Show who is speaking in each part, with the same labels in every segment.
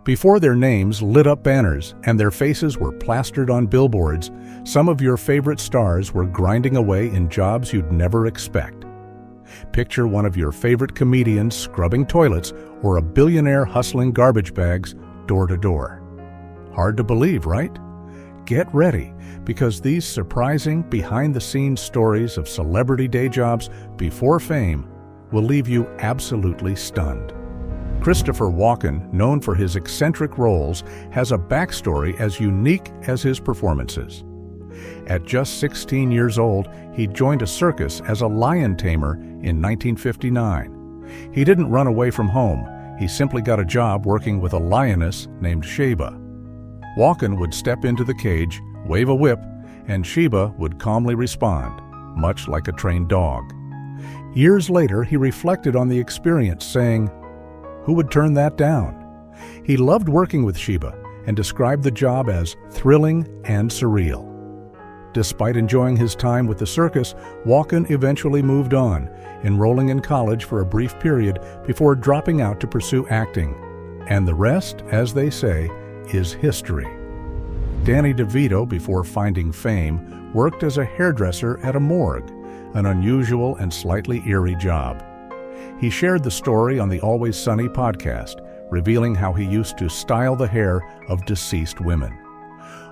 Speaker 1: Before their names lit up banners and their faces were plastered on billboards, some of your favorite stars were grinding away in jobs you'd never expect. Picture one of your favorite comedians scrubbing toilets or a billionaire hustling garbage bags door to door. Hard to believe, right? Get ready, because these surprising behind-the-scenes stories of celebrity day jobs before fame will leave you absolutely stunned. Christopher Walken, known for his eccentric roles, has a backstory as unique as his performances. At just 16 years old, he joined a circus as a lion tamer in 1959. He didn't run away from home. He simply got a job working with a lioness named Sheba. Walken would step into the cage, wave a whip, and Sheba would calmly respond, much like a trained dog. Years later, he reflected on the experience, saying, "Who would turn that down?" He loved working with Sheba and described the job as thrilling and surreal. Despite enjoying his time with the circus, Walken eventually moved on, enrolling in college for a brief period before dropping out to pursue acting. And the rest, as they say, is history. Danny DeVito, before finding fame, worked as a hairdresser at a morgue, an unusual and slightly eerie job. He shared the story on the Always Sunny podcast, revealing how he used to style the hair of deceased women.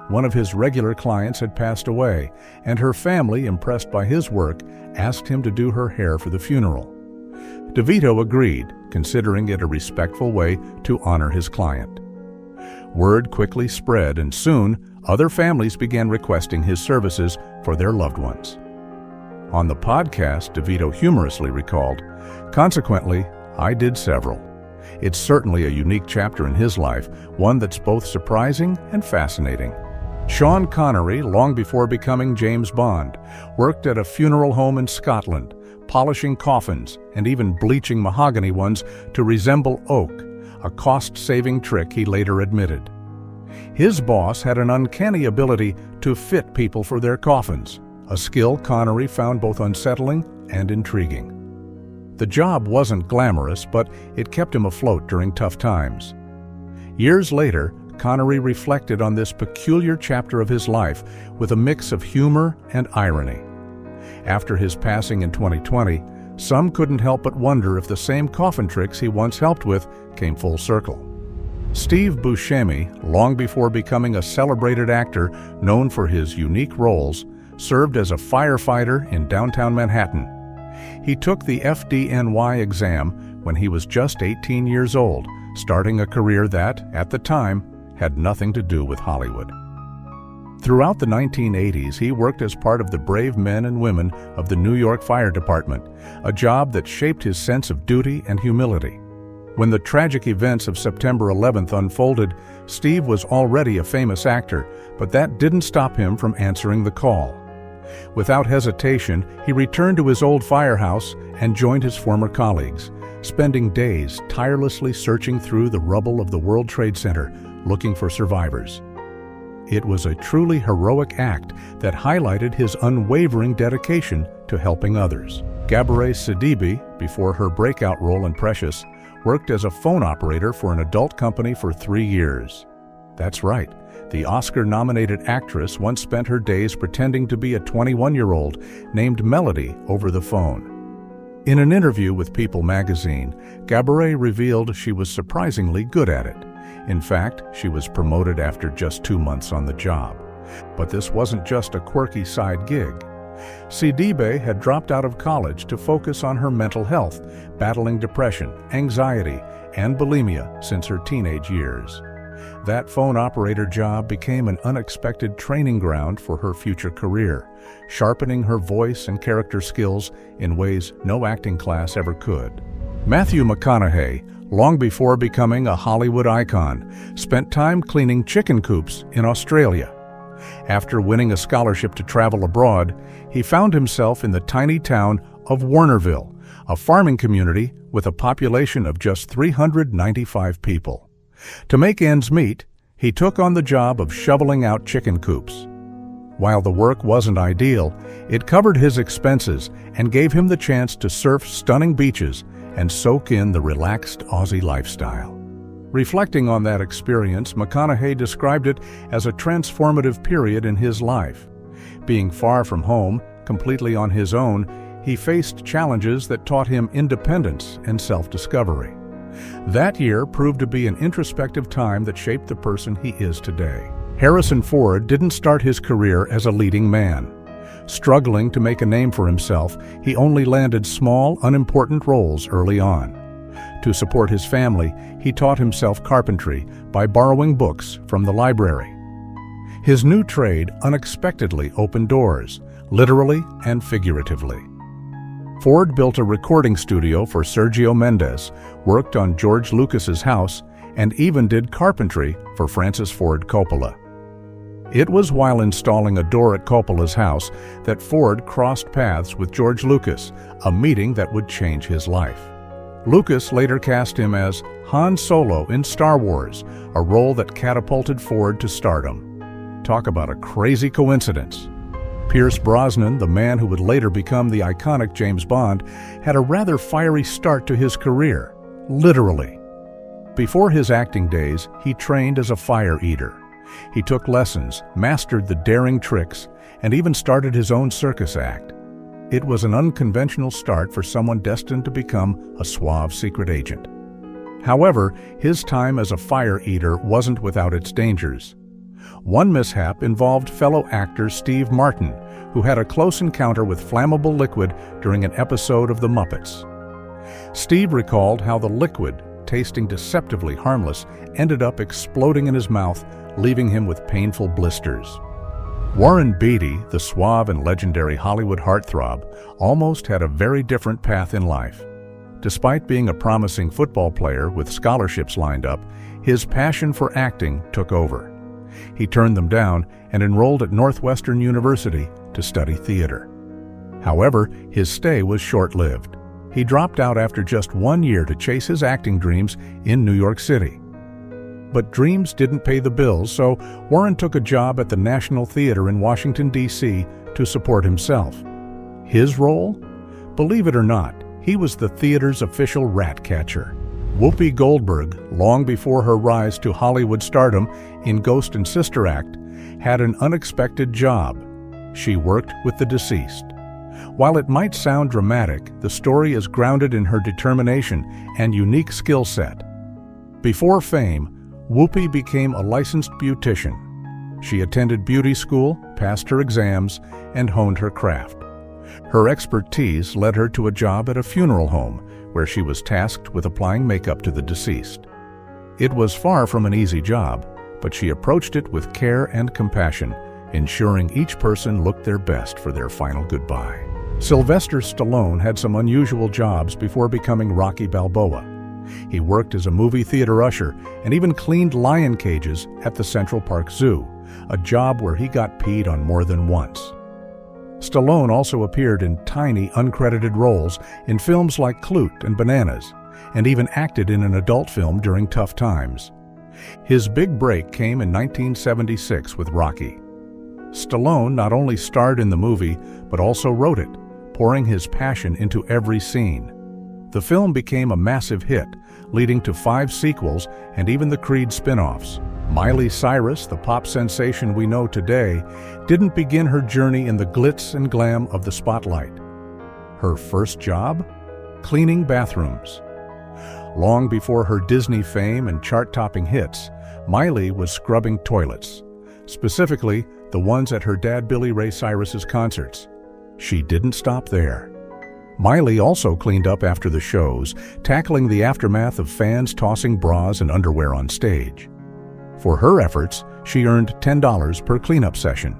Speaker 1: One of his regular clients had passed away, and her family, impressed by his work, asked him to do her hair for the funeral. DeVito agreed, considering it a respectful way to honor his client. Word quickly spread, and soon, other families began requesting his services for their loved ones. On the podcast, DeVito humorously recalled, "Consequently, I did several." It's certainly a unique chapter in his life, one that's both surprising and fascinating. Sean Connery, long before becoming James Bond, worked at a funeral home in Scotland, polishing coffins and even bleaching mahogany ones to resemble oak, a cost-saving trick he later admitted. His boss had an uncanny ability to fit people for their coffins, a skill Connery found both unsettling and intriguing. The job wasn't glamorous, but it kept him afloat during tough times. Years later, Connery reflected on this peculiar chapter of his life with a mix of humor and irony. After his passing in 2020, some couldn't help but wonder if the same coffin tricks he once helped with came full circle. Steve Buscemi, long before becoming a celebrated actor known for his unique roles, served as a firefighter in downtown Manhattan. He took the FDNY exam when he was just 18 years old, starting a career that, at the time, had nothing to do with Hollywood. Throughout the 1980s, he worked as part of the brave men and women of the New York Fire Department, a job that shaped his sense of duty and humility. When the tragic events of September 11th unfolded, Steve was already a famous actor, but that didn't stop him from answering the call. Without hesitation, he returned to his old firehouse and joined his former colleagues, spending days tirelessly searching through the rubble of the World Trade Center, looking for survivors. It was a truly heroic act that highlighted his unwavering dedication to helping others. Gabourey Sidibe, before her breakout role in Precious, worked as a phone operator for an adult company for 3 years. That's right, the Oscar-nominated actress once spent her days pretending to be a 21-year-old named Melody over the phone. In an interview with People magazine, Gabourey revealed she was surprisingly good at it. In fact, she was promoted after just 2 months on the job. But this wasn't just a quirky side gig. Sidibe had dropped out of college to focus on her mental health, battling depression, anxiety, and bulimia since her teenage years. That phone operator job became an unexpected training ground for her future career, sharpening her voice and character skills in ways no acting class ever could. Matthew McConaughey, long before becoming a Hollywood icon, spent time cleaning chicken coops in Australia. After winning a scholarship to travel abroad, he found himself in the tiny town of Warnerville, a farming community with a population of just 395 people. To make ends meet, he took on the job of shoveling out chicken coops. While the work wasn't ideal, it covered his expenses and gave him the chance to surf stunning beaches and soak in the relaxed Aussie lifestyle. Reflecting on that experience, McConaughey described it as a transformative period in his life. Being far from home, completely on his own, he faced challenges that taught him independence and self-discovery. That year proved to be an introspective time that shaped the person he is today. Harrison Ford didn't start his career as a leading man. Struggling to make a name for himself, he only landed small, unimportant roles early on. To support his family, he taught himself carpentry by borrowing books from the library. His new trade unexpectedly opened doors, literally and figuratively. Ford built a recording studio for Sergio Mendes, worked on George Lucas's house, and even did carpentry for Francis Ford Coppola. It was while installing a door at Coppola's house that Ford crossed paths with George Lucas, a meeting that would change his life. Lucas later cast him as Han Solo in Star Wars, a role that catapulted Ford to stardom. Talk about a crazy coincidence. Pierce Brosnan, the man who would later become the iconic James Bond, had a rather fiery start to his career, literally. Before his acting days, he trained as a fire eater. He took lessons, mastered the daring tricks, and even started his own circus act. It was an unconventional start for someone destined to become a suave secret agent. However, his time as a fire eater wasn't without its dangers. One mishap involved fellow actor Steve Martin, who had a close encounter with flammable liquid during an episode of The Muppets. Steve recalled how the liquid, tasting deceptively harmless, ended up exploding in his mouth, leaving him with painful blisters. Warren Beatty, the suave and legendary Hollywood heartthrob, almost had a very different path in life. Despite being a promising football player with scholarships lined up, his passion for acting took over. He turned them down and enrolled at Northwestern University to study theater. However, his stay was short-lived. He dropped out after just 1 year to chase his acting dreams in New York City. But dreams didn't pay the bills, so Warren took a job at the National Theater in Washington, D.C. to support himself. His role? Believe it or not, he was the theater's official rat catcher. Whoopi Goldberg, long before her rise to Hollywood stardom in Ghost and Sister Act, had an unexpected job. She worked with the deceased. While it might sound dramatic, the story is grounded in her determination and unique skill set. Before fame, Whoopi became a licensed beautician. She attended beauty school, passed her exams, and honed her craft. Her expertise led her to a job at a funeral home, where she was tasked with applying makeup to the deceased. It was far from an easy job, but she approached it with care and compassion, ensuring each person looked their best for their final goodbye. Sylvester Stallone had some unusual jobs before becoming Rocky Balboa. He worked as a movie theater usher and even cleaned lion cages at the Central Park Zoo, a job where he got peed on more than once. Stallone also appeared in tiny, uncredited roles in films like Clute and Bananas, and even acted in an adult film during tough times. His big break came in 1976 with Rocky. Stallone not only starred in the movie, but also wrote it, pouring his passion into every scene. The film became a massive hit, leading to 5 sequels and even the Creed spin-offs. Miley Cyrus, the pop sensation we know today, didn't begin her journey in the glitz and glam of the spotlight. Her first job? Cleaning bathrooms. Long before her Disney fame and chart-topping hits, Miley was scrubbing toilets, specifically the ones at her dad Billy Ray Cyrus's concerts. She didn't stop there. Miley also cleaned up after the shows, tackling the aftermath of fans tossing bras and underwear on stage. For her efforts, she earned $10 per cleanup session.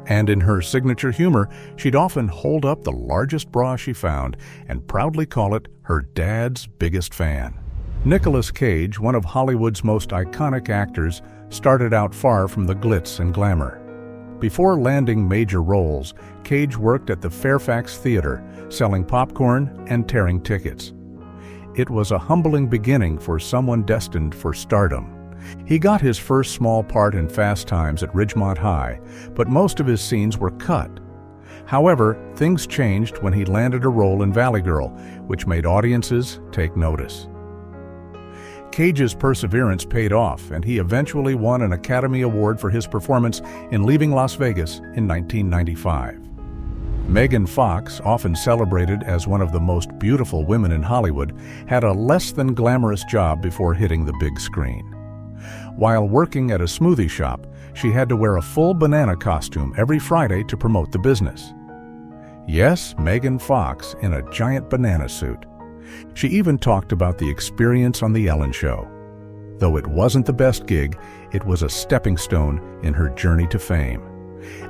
Speaker 1: And in her signature humor, she'd often hold up the largest bra she found and proudly call it her dad's biggest fan. Nicolas Cage, one of Hollywood's most iconic actors, started out far from the glitz and glamour. Before landing major roles, Cage worked at the Fairfax Theater, selling popcorn and tearing tickets. It was a humbling beginning for someone destined for stardom. He got his first small part in Fast Times at Ridgemont High, but most of his scenes were cut. However, things changed when he landed a role in Valley Girl, which made audiences take notice. Cage's perseverance paid off, and he eventually won an Academy Award for his performance in Leaving Las Vegas in 1995. Megan Fox, often celebrated as one of the most beautiful women in Hollywood, had a less than glamorous job before hitting the big screen. While working at a smoothie shop, she had to wear a full banana costume every Friday to promote the business. Yes, Megan Fox in a giant banana suit. She even talked about the experience on The Ellen Show. Though it wasn't the best gig, it was a stepping stone in her journey to fame.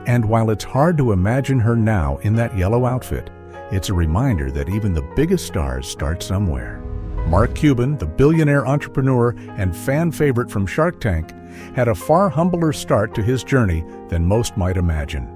Speaker 1: And while it's hard to imagine her now in that yellow outfit, it's a reminder that even the biggest stars start somewhere. Mark Cuban, the billionaire entrepreneur and fan favorite from Shark Tank, had a far humbler start to his journey than most might imagine.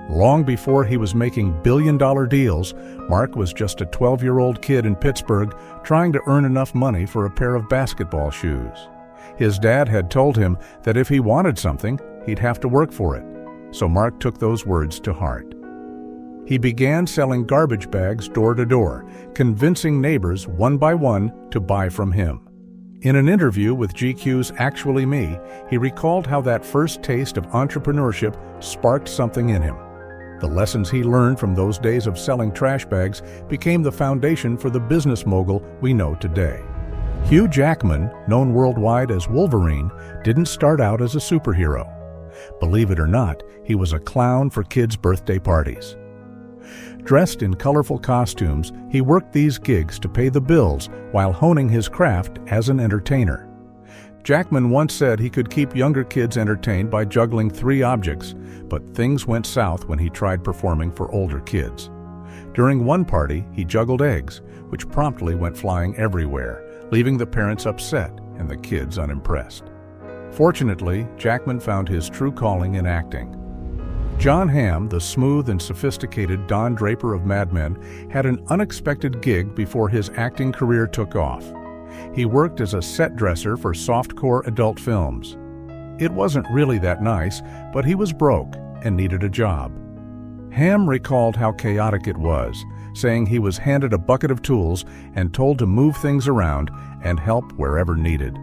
Speaker 1: Long before he was making billion-dollar deals, Mark was just a 12-year-old kid in Pittsburgh trying to earn enough money for a pair of basketball shoes. His dad had told him that if he wanted something, he'd have to work for it, so Mark took those words to heart. He began selling garbage bags door to door, convincing neighbors one by one to buy from him. In an interview with GQ's Actually Me, he recalled how that first taste of entrepreneurship sparked something in him. The lessons he learned from those days of selling trash bags became the foundation for the business mogul we know today. Hugh Jackman, known worldwide as Wolverine, didn't start out as a superhero. Believe it or not, he was a clown for kids' birthday parties. Dressed in colorful costumes, he worked these gigs to pay the bills while honing his craft as an entertainer. Jackman once said he could keep younger kids entertained by juggling 3 objects, but things went south when he tried performing for older kids. During one party, he juggled eggs, which promptly went flying everywhere, leaving the parents upset and the kids unimpressed. Fortunately, Jackman found his true calling in acting. John Hamm, the smooth and sophisticated Don Draper of Mad Men, had an unexpected gig before his acting career took off. He worked as a set dresser for softcore adult films. It wasn't really that nice, but he was broke and needed a job. Hamm recalled how chaotic it was, saying he was handed a bucket of tools and told to move things around and help wherever needed.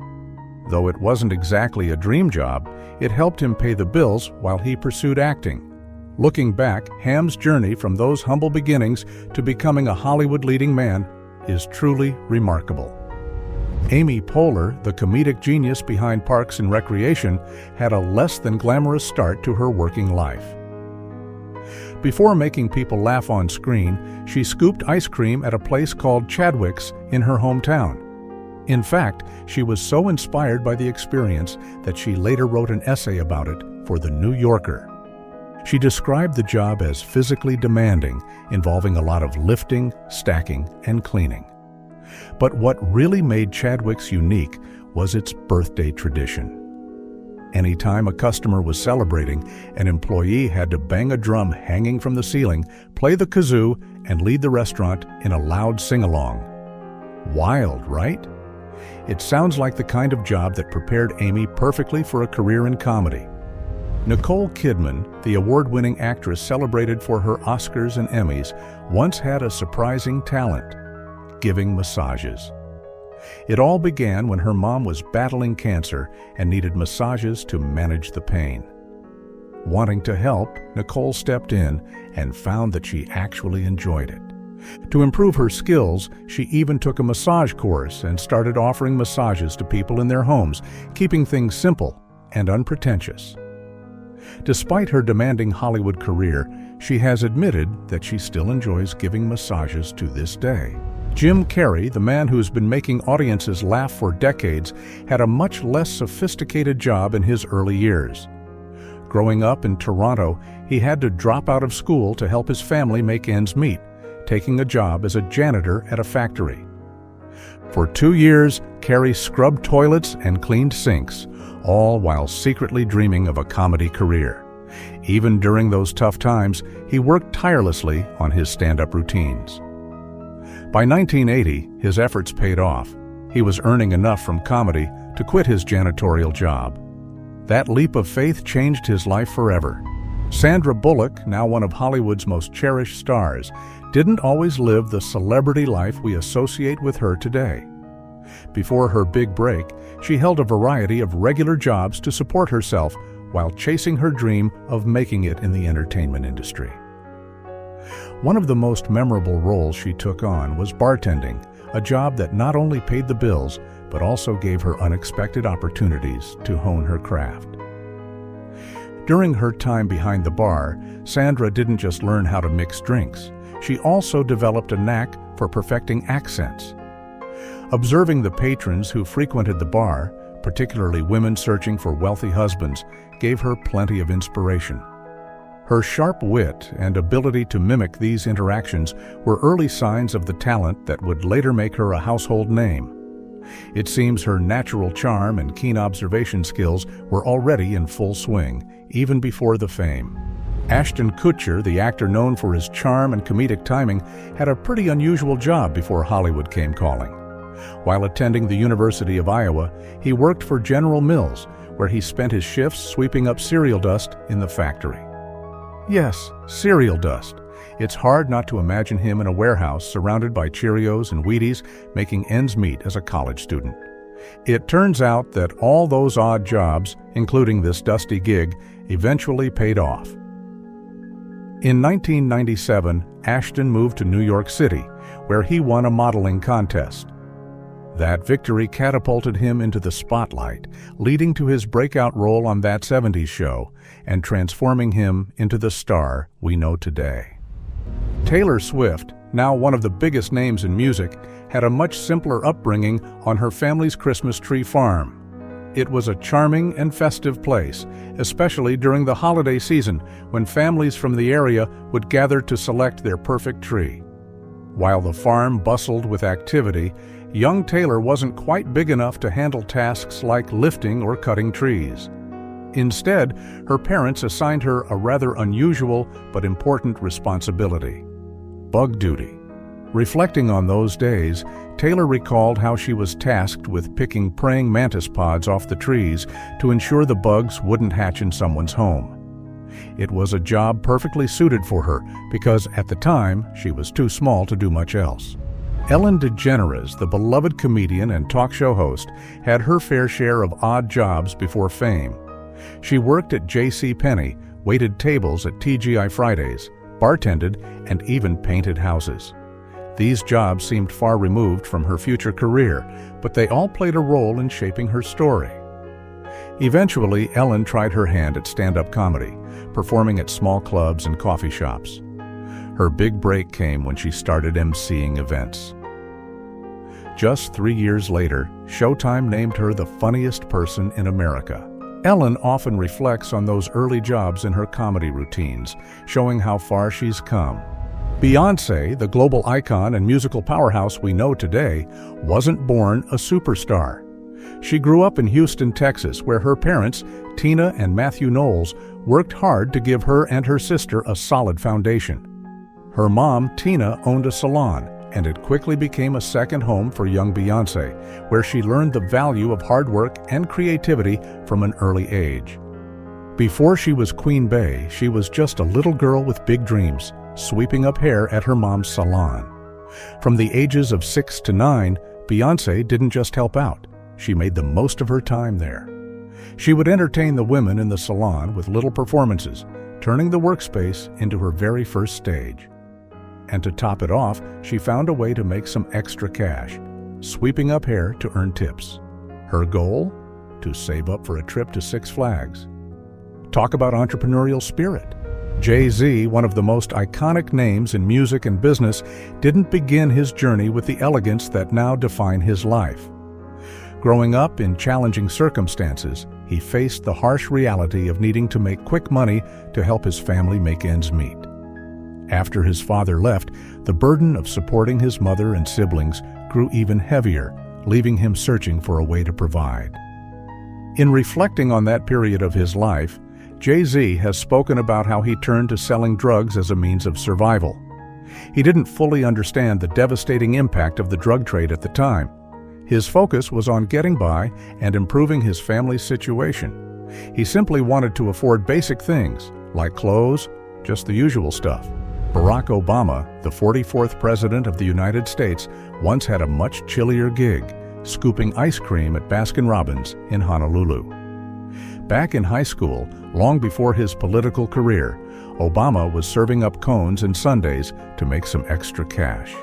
Speaker 1: Though it wasn't exactly a dream job, it helped him pay the bills while he pursued acting. Looking back, Hamm's journey from those humble beginnings to becoming a Hollywood leading man is truly remarkable. Amy Poehler, the comedic genius behind Parks and Recreation, had a less than glamorous start to her working life. Before making people laugh on screen, she scooped ice cream at a place called Chadwick's in her hometown. In fact, she was so inspired by the experience that she later wrote an essay about it for The New Yorker. She described the job as physically demanding, involving a lot of lifting, stacking, and cleaning. But what really made Chadwick's unique was its birthday tradition. Anytime a customer was celebrating, an employee had to bang a drum hanging from the ceiling, play the kazoo, and lead the restaurant in a loud sing-along. Wild, right? It sounds like the kind of job that prepared Amy perfectly for a career in comedy. Nicole Kidman, the award-winning actress celebrated for her Oscars and Emmys, once had a surprising talent: giving massages. It all began when her mom was battling cancer and needed massages to manage the pain. Wanting to help, Nicole stepped in and found that she actually enjoyed it. To improve her skills, she even took a massage course and started offering massages to people in their homes, keeping things simple and unpretentious. Despite her demanding Hollywood career, she has admitted that she still enjoys giving massages to this day. Jim Carrey, the man who's been making audiences laugh for decades, had a much less sophisticated job in his early years. Growing up in Toronto, he had to drop out of school to help his family make ends meet, taking a job as a janitor at a factory. For 2 years, Carrey scrubbed toilets and cleaned sinks, all while secretly dreaming of a comedy career. Even during those tough times, he worked tirelessly on his stand-up routines. By 1980, his efforts paid off. He was earning enough from comedy to quit his janitorial job. That leap of faith changed his life forever. Sandra Bullock, now one of Hollywood's most cherished stars, didn't always live the celebrity life we associate with her today. Before her big break, she held a variety of regular jobs to support herself while chasing her dream of making it in the entertainment industry. One of the most memorable roles she took on was bartending, a job that not only paid the bills, but also gave her unexpected opportunities to hone her craft. During her time behind the bar, Sandra didn't just learn how to mix drinks. She also developed a knack for perfecting accents. Observing the patrons who frequented the bar, particularly women searching for wealthy husbands, gave her plenty of inspiration. Her sharp wit and ability to mimic these interactions were early signs of the talent that would later make her a household name. It seems her natural charm and keen observation skills were already in full swing, even before the fame. Ashton Kutcher, the actor known for his charm and comedic timing, had a pretty unusual job before Hollywood came calling. While attending the University of Iowa, he worked for General Mills, where he spent his shifts sweeping up cereal dust in the factory. Yes, cereal dust. It's hard not to imagine him in a warehouse surrounded by Cheerios and Wheaties, making ends meet as a college student. It turns out that all those odd jobs, including this dusty gig, eventually paid off. In 1997, Ashton moved to New York City, where he won a modeling contest. That victory catapulted him into the spotlight, leading to his breakout role on That 70s Show and transforming him into the star we know today. Taylor Swift, now one of the biggest names in music, had a much simpler upbringing on her family's Christmas tree farm. It was a charming and festive place, especially during the holiday season when families from the area would gather to select their perfect tree. While the farm bustled with activity, young Taylor wasn't quite big enough to handle tasks like lifting or cutting trees. Instead, her parents assigned her a rather unusual but important responsibility: bug duty. Reflecting on those days, Taylor recalled how she was tasked with picking praying mantis pods off the trees to ensure the bugs wouldn't hatch in someone's home. It was a job perfectly suited for her because at the time she was too small to do much else. Ellen DeGeneres, the beloved comedian and talk show host, had her fair share of odd jobs before fame. She worked at JCPenney, waited tables at TGI Fridays, bartended, and even painted houses. These jobs seemed far removed from her future career, but they all played a role in shaping her story. Eventually, Ellen tried her hand at stand-up comedy, performing at small clubs and coffee shops. Her big break came when she started emceeing events. Just 3 years later, Showtime named her the funniest person in America. Ellen often reflects on those early jobs in her comedy routines, showing how far she's come. Beyoncé, the global icon and musical powerhouse we know today, wasn't born a superstar. She grew up in Houston, Texas, where her parents, Tina and Matthew Knowles, worked hard to give her and her sister a solid foundation. Her mom, Tina, owned a salon, and it quickly became a second home for young Beyoncé, where she learned the value of hard work and creativity from an early age. Before she was Queen Bey, she was just a little girl with big dreams, sweeping up hair at her mom's salon. From the ages of 6 to 9, Beyoncé didn't just help out. She made the most of her time there. She would entertain the women in the salon with little performances, turning the workspace into her very first stage. And to top it off, she found a way to make some extra cash, sweeping up hair to earn tips. Her goal? To save up for a trip to Six Flags. Talk about entrepreneurial spirit. Jay-Z, one of the most iconic names in music and business, didn't begin his journey with the elegance that now define his life. Growing up in challenging circumstances, he faced the harsh reality of needing to make quick money to help his family make ends meet. After his father left, the burden of supporting his mother and siblings grew even heavier, leaving him searching for a way to provide. In reflecting on that period of his life, Jay-Z has spoken about how he turned to selling drugs as a means of survival. He didn't fully understand the devastating impact of the drug trade at the time. His focus was on getting by and improving his family's situation. He simply wanted to afford basic things, like clothes, just the usual stuff. Barack Obama, the 44th President of the United States, once had a much chillier gig, scooping ice cream at Baskin-Robbins in Honolulu. Back in high school, long before his political career, Obama was serving up cones and sundaes to make some extra cash.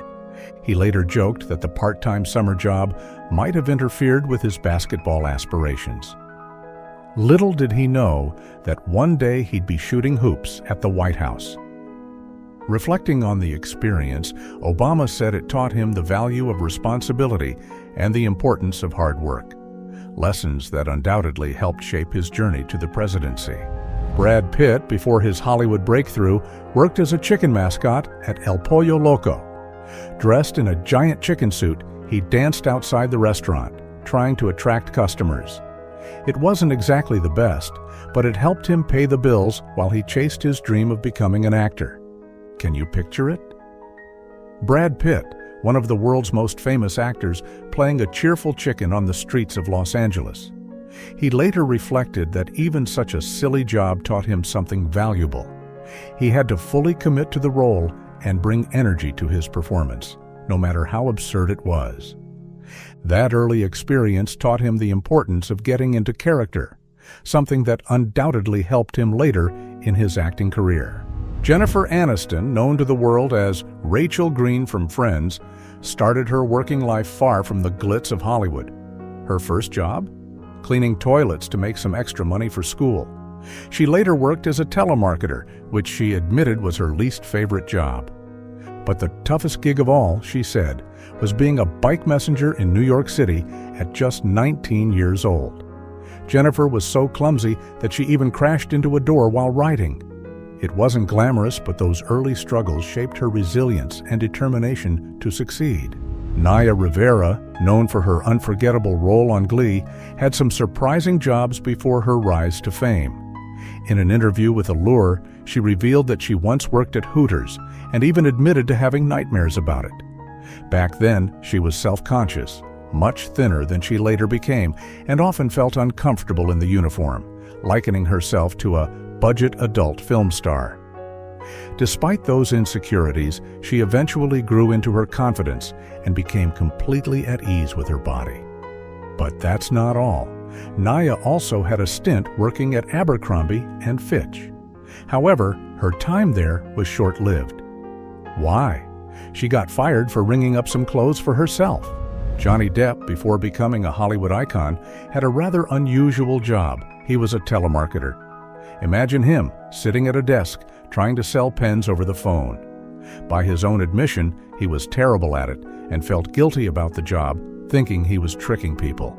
Speaker 1: He later joked that the part-time summer job might have interfered with his basketball aspirations. Little did he know that one day he'd be shooting hoops at the White House. Reflecting on the experience, Obama said it taught him the value of responsibility and the importance of hard work, lessons that undoubtedly helped shape his journey to the presidency. Brad Pitt, before his Hollywood breakthrough, worked as a chicken mascot at El Pollo Loco. Dressed in a giant chicken suit, he danced outside the restaurant, trying to attract customers. It wasn't exactly the best, but it helped him pay the bills while he chased his dream of becoming an actor. Can you picture it? Brad Pitt, one of the world's most famous actors, playing a cheerful chicken on the streets of Los Angeles. He later reflected that even such a silly job taught him something valuable. He had to fully commit to the role and bring energy to his performance, no matter how absurd it was. That early experience taught him the importance of getting into character, something that undoubtedly helped him later in his acting career. Jennifer Aniston, known to the world as Rachel Green from Friends, started her working life far from the glitz of Hollywood. Her first job? Cleaning toilets to make some extra money for school. She later worked as a telemarketer, which she admitted was her least favorite job. But the toughest gig of all, she said, was being a bike messenger in New York City at just 19 years old. Jennifer was so clumsy that she even crashed into a door while riding. It wasn't glamorous, but those early struggles shaped her resilience and determination to succeed. Naya Rivera, known for her unforgettable role on Glee, had some surprising jobs before her rise to fame. In an interview with Allure, she revealed that she once worked at Hooters and even admitted to having nightmares about it. Back then, she was self-conscious, much thinner than she later became, and often felt uncomfortable in the uniform, likening herself to a budget adult film star. Despite those insecurities, she eventually grew into her confidence and became completely at ease with her body. But that's not all. Naya also had a stint working at Abercrombie and Fitch. However, her time there was short-lived. Why? She got fired for ringing up some clothes for herself. Johnny Depp, before becoming a Hollywood icon, had a rather unusual job. He was a telemarketer. Imagine him sitting at a desk trying to sell pens over the phone. By his own admission, he was terrible at it and felt guilty about the job, thinking he was tricking people.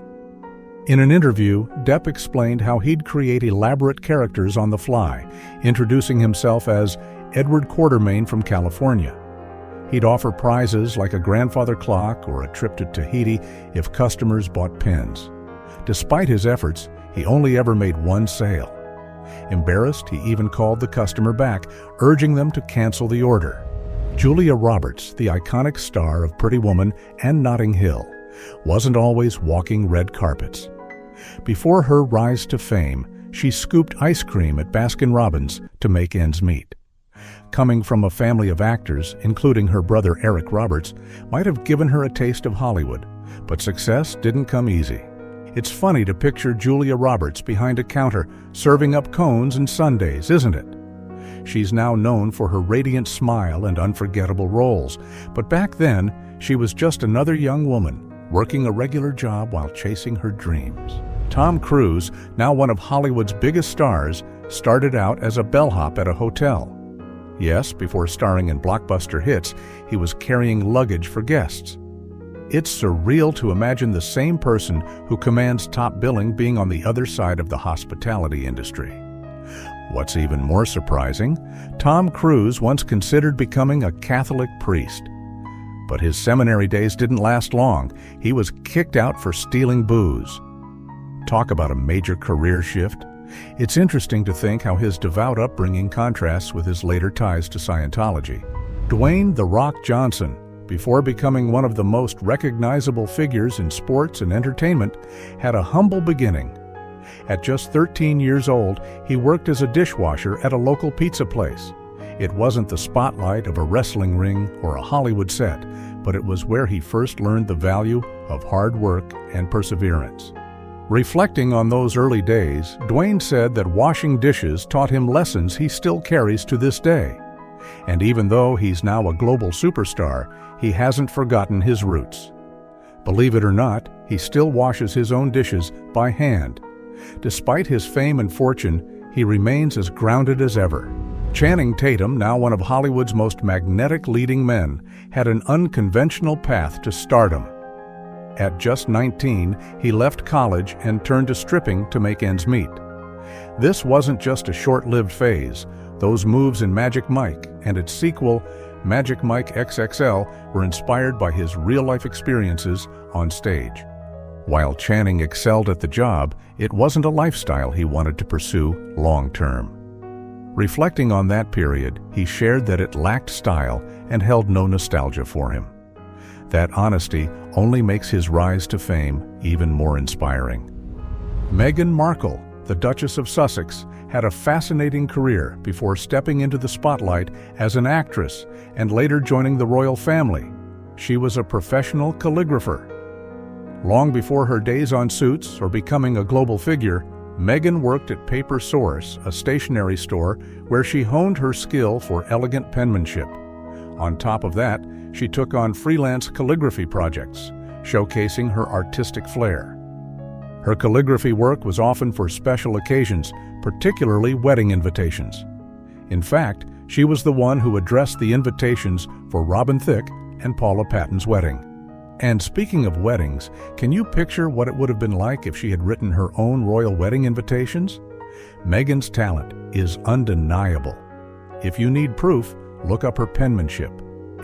Speaker 1: In an interview, Depp explained how he'd create elaborate characters on the fly, introducing himself as Edward Quartermain from California. He'd offer prizes like a grandfather clock or a trip to Tahiti if customers bought pens. Despite his efforts, he only ever made one sale. Embarrassed, he even called the customer back, urging them to cancel the order. Julia Roberts, the iconic star of Pretty Woman and Notting Hill, wasn't always walking red carpets. Before her rise to fame, she scooped ice cream at Baskin-Robbins to make ends meet. Coming from a family of actors, including her brother Eric Roberts, might have given her a taste of Hollywood, but success didn't come easy. It's funny to picture Julia Roberts behind a counter serving up cones and sundaes, isn't it? She's now known for her radiant smile and unforgettable roles, but back then, she was just another young woman, working a regular job while chasing her dreams. Tom Cruise, now one of Hollywood's biggest stars, started out as a bellhop at a hotel. Yes, before starring in blockbuster hits, he was carrying luggage for guests. It's surreal to imagine the same person who commands top billing being on the other side of the hospitality industry. What's even more surprising, Tom Cruise once considered becoming a Catholic priest. But his seminary days didn't last long. He was kicked out for stealing booze. Talk about a major career shift. It's interesting to think how his devout upbringing contrasts with his later ties to Scientology. Dwayne "The Rock" Johnson, before becoming one of the most recognizable figures in sports and entertainment, had a humble beginning. At just 13 years old, he worked as a dishwasher at a local pizza place. It wasn't the spotlight of a wrestling ring or a Hollywood set, but it was where he first learned the value of hard work and perseverance. Reflecting on those early days, Dwayne said that washing dishes taught him lessons he still carries to this day. And even though he's now a global superstar, he hasn't forgotten his roots. Believe it or not, he still washes his own dishes by hand. Despite his fame and fortune, he remains as grounded as ever. Channing Tatum, now one of Hollywood's most magnetic leading men, had an unconventional path to stardom. At just 19, he left college and turned to stripping to make ends meet. This wasn't just a short-lived phase. Those moves in Magic Mike and its sequel, Magic Mike XXL, were inspired by his real-life experiences on stage. While Channing excelled at the job, it wasn't a lifestyle he wanted to pursue long-term. Reflecting on that period, he shared that it lacked style and held no nostalgia for him. That honesty only makes his rise to fame even more inspiring. Meghan Markle, the Duchess of Sussex, had a fascinating career before stepping into the spotlight as an actress and later joining the royal family. She was a professional calligrapher. Long before her days on Suits or becoming a global figure, Meghan worked at Paper Source, a stationery store where she honed her skill for elegant penmanship. On top of that, she took on freelance calligraphy projects, showcasing her artistic flair. Her calligraphy work was often for special occasions, particularly wedding invitations. In fact, she was the one who addressed the invitations for Robin Thicke and Paula Patton's wedding. And speaking of weddings, can you picture what it would have been like if she had written her own royal wedding invitations? Meghan's talent is undeniable. If you need proof, look up her penmanship.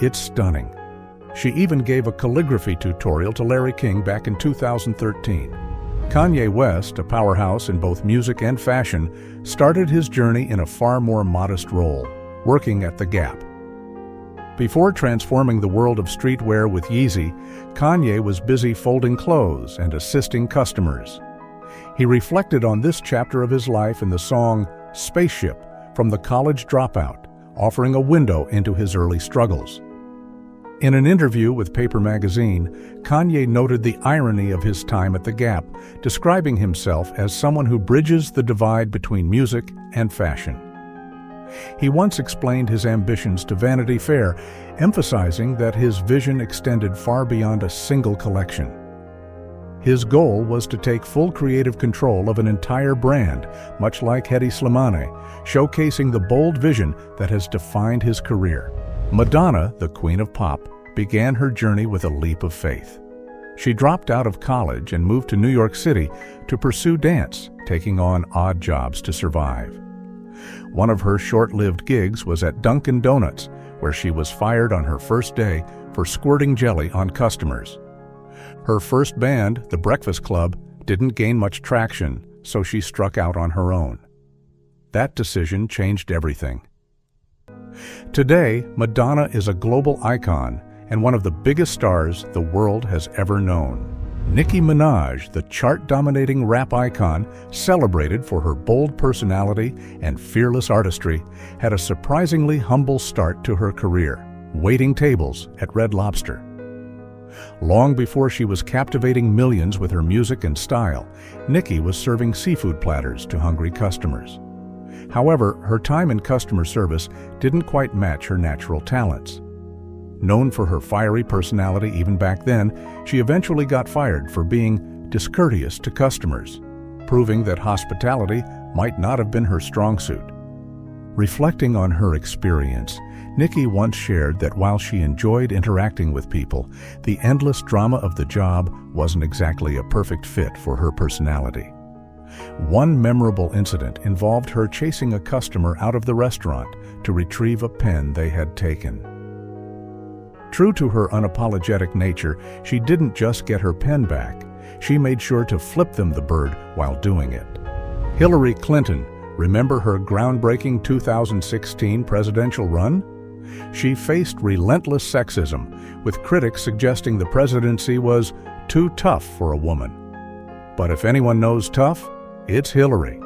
Speaker 1: It's stunning. She even gave a calligraphy tutorial to Larry King back in 2013. Kanye West, a powerhouse in both music and fashion, started his journey in a far more modest role, working at The Gap. Before transforming the world of streetwear with Yeezy, Kanye was busy folding clothes and assisting customers. He reflected on this chapter of his life in the song Spaceship from The College Dropout, offering a window into his early struggles. In an interview with Paper Magazine, Kanye noted the irony of his time at The Gap, describing himself as someone who bridges the divide between music and fashion. He once explained his ambitions to Vanity Fair, emphasizing that his vision extended far beyond a single collection. His goal was to take full creative control of an entire brand, much like Hedi Slimane, showcasing the bold vision that has defined his career. Madonna, the queen of pop, began her journey with a leap of faith. She dropped out of college and moved to New York City to pursue dance, taking on odd jobs to survive. One of her short-lived gigs was at Dunkin' Donuts, where she was fired on her first day for squirting jelly on customers. Her first band, The Breakfast Club, didn't gain much traction, so she struck out on her own. That decision changed everything. Today, Madonna is a global icon and one of the biggest stars the world has ever known. Nicki Minaj, the chart-dominating rap icon, celebrated for her bold personality and fearless artistry, had a surprisingly humble start to her career, waiting tables at Red Lobster. Long before she was captivating millions with her music and style, Nicki was serving seafood platters to hungry customers. However, her time in customer service didn't quite match her natural talents. Known for her fiery personality even back then, she eventually got fired for being discourteous to customers, proving that hospitality might not have been her strong suit. Reflecting on her experience, Nicki once shared that while she enjoyed interacting with people, the endless drama of the job wasn't exactly a perfect fit for her personality. One memorable incident involved her chasing a customer out of the restaurant to retrieve a pen they had taken. True to her unapologetic nature, she didn't just get her pen back. She made sure to flip them the bird while doing it. Hillary Clinton, remember her groundbreaking 2016 presidential run? She faced relentless sexism, with critics suggesting the presidency was too tough for a woman. But if anyone knows tough, it's Hillary.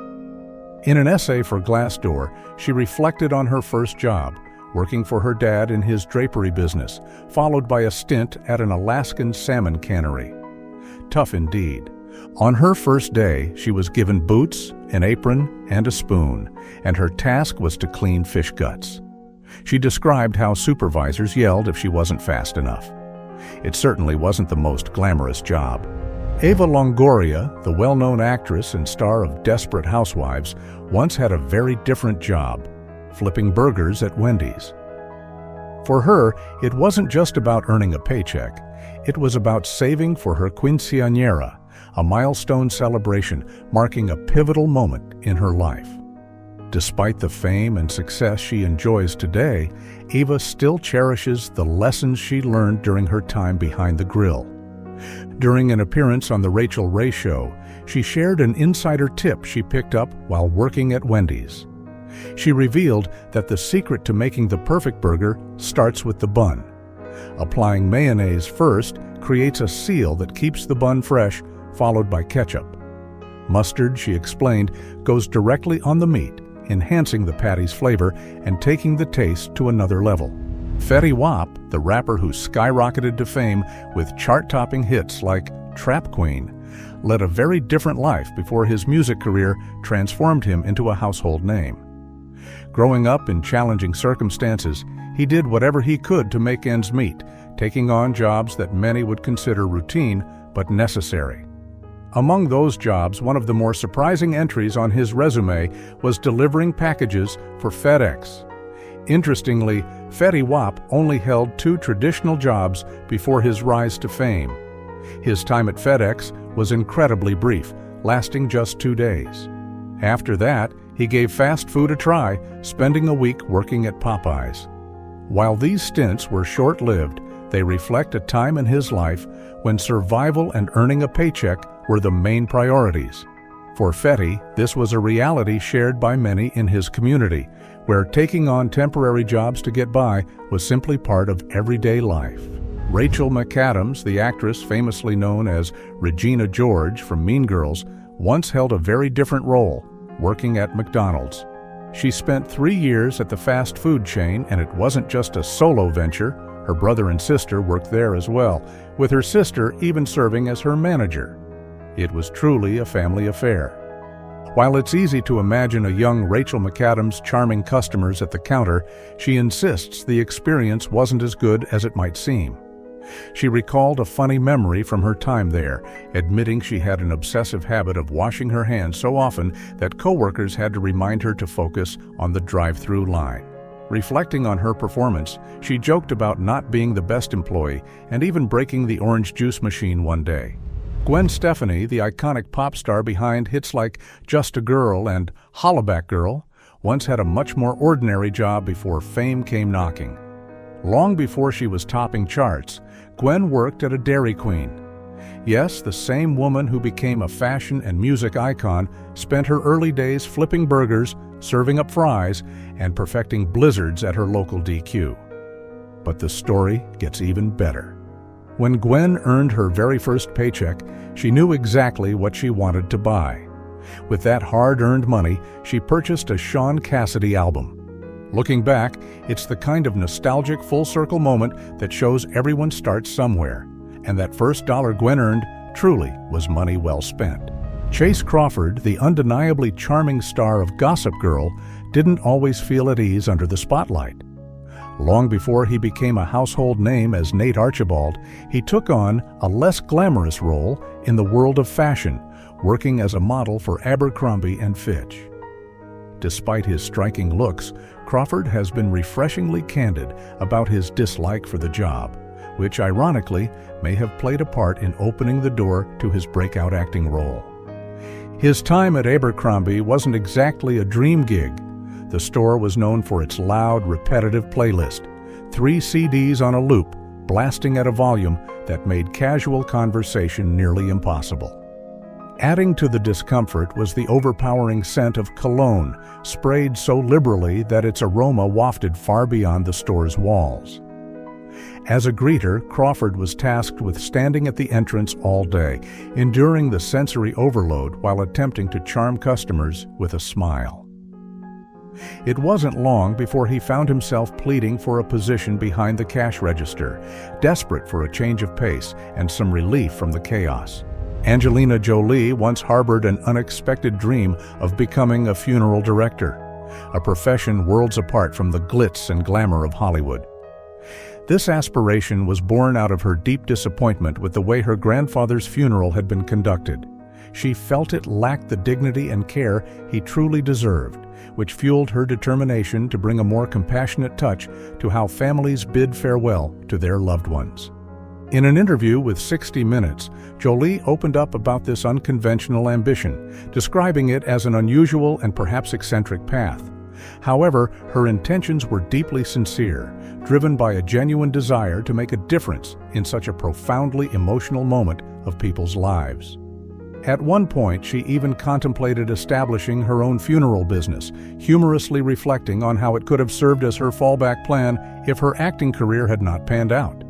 Speaker 1: In an essay for Glassdoor, she reflected on her first job, working for her dad in his drapery business, followed by a stint at an Alaskan salmon cannery. Tough indeed. On her first day, she was given boots, an apron, and a spoon, and her task was to clean fish guts. She described how supervisors yelled if she wasn't fast enough. It certainly wasn't the most glamorous job. Eva Longoria, the well-known actress and star of Desperate Housewives, once had a very different job, flipping burgers at Wendy's. For her, it wasn't just about earning a paycheck. It was about saving for her quinceañera, a milestone celebration marking a pivotal moment in her life. Despite the fame and success she enjoys today, Eva still cherishes the lessons she learned during her time behind the grill. During an appearance on The Rachel Ray Show, she shared an insider tip she picked up while working at Wendy's. She revealed that the secret to making the perfect burger starts with the bun. Applying mayonnaise first creates a seal that keeps the bun fresh, followed by ketchup. Mustard, she explained, goes directly on the meat, enhancing the patty's flavor and taking the taste to another level. Fetty Wap, the rapper who skyrocketed to fame with chart-topping hits like Trap Queen, led a very different life before his music career transformed him into a household name. Growing up in challenging circumstances, he did whatever he could to make ends meet, taking on jobs that many would consider routine but necessary. Among those jobs, one of the more surprising entries on his resume was delivering packages for FedEx. Interestingly, Fetty Wap only held 2 traditional jobs before his rise to fame. His time at FedEx was incredibly brief, lasting just 2 days. After that, he gave fast food a try, spending a week working at Popeyes. While these stints were short-lived, they reflect a time in his life when survival and earning a paycheck were the main priorities. For Fetty, this was a reality shared by many in his community, where taking on temporary jobs to get by was simply part of everyday life. Rachel McAdams, the actress famously known as Regina George from Mean Girls, once held a very different role, working at McDonald's. She spent 3 years at the fast food chain, and it wasn't just a solo venture. Her brother and sister worked there as well, with her sister even serving as her manager. It was truly a family affair. While it's easy to imagine a young Rachel McAdams charming customers at the counter, she insists the experience wasn't as good as it might seem. She recalled a funny memory from her time there, admitting she had an obsessive habit of washing her hands so often that coworkers had to remind her to focus on the drive-through line. Reflecting on her performance, she joked about not being the best employee and even breaking the orange juice machine one day. Gwen Stefani, the iconic pop star behind hits like Just a Girl and Hollaback Girl, once had a much more ordinary job before fame came knocking. Long before she was topping charts, Gwen worked at a Dairy Queen. Yes, the same woman who became a fashion and music icon spent her early days flipping burgers, serving up fries, and perfecting blizzards at her local DQ. But the story gets even better. When Gwen earned her very first paycheck, she knew exactly what she wanted to buy. With that hard-earned money, she purchased a Sean Cassidy album. Looking back, it's the kind of nostalgic full-circle moment that shows everyone starts somewhere, and that first dollar Gwen earned truly was money well spent. Chase Crawford, the undeniably charming star of Gossip Girl, didn't always feel at ease under the spotlight. Long before he became a household name as Nate Archibald, he took on a less glamorous role in the world of fashion, working as a model for Abercrombie & Fitch. Despite his striking looks, Crawford has been refreshingly candid about his dislike for the job, which ironically may have played a part in opening the door to his breakout acting role. His time at Abercrombie wasn't exactly a dream gig. The store was known for its loud, repetitive playlist, 3 CDs on a loop, blasting at a volume that made casual conversation nearly impossible. Adding to the discomfort was the overpowering scent of cologne, sprayed so liberally that its aroma wafted far beyond the store's walls. As a greeter, Crawford was tasked with standing at the entrance all day, enduring the sensory overload while attempting to charm customers with a smile. It wasn't long before he found himself pleading for a position behind the cash register, desperate for a change of pace and some relief from the chaos. Angelina Jolie once harbored an unexpected dream of becoming a funeral director, a profession worlds apart from the glitz and glamour of Hollywood. This aspiration was born out of her deep disappointment with the way her grandfather's funeral had been conducted. She felt it lacked the dignity and care he truly deserved, which fueled her determination to bring a more compassionate touch to how families bid farewell to their loved ones. In an interview with 60 Minutes, Jolie opened up about this unconventional ambition, describing it as an unusual and perhaps eccentric path. However, her intentions were deeply sincere, driven by a genuine desire to make a difference in such a profoundly emotional moment of people's lives. At one point, she even contemplated establishing her own funeral business, humorously reflecting on how it could have served as her fallback plan if her acting career had not panned out.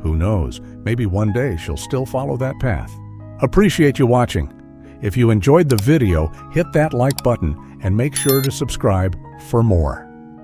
Speaker 1: Who knows, maybe one day she'll still follow that path. Appreciate you watching. If you enjoyed the video, hit that like button and make sure to subscribe for more.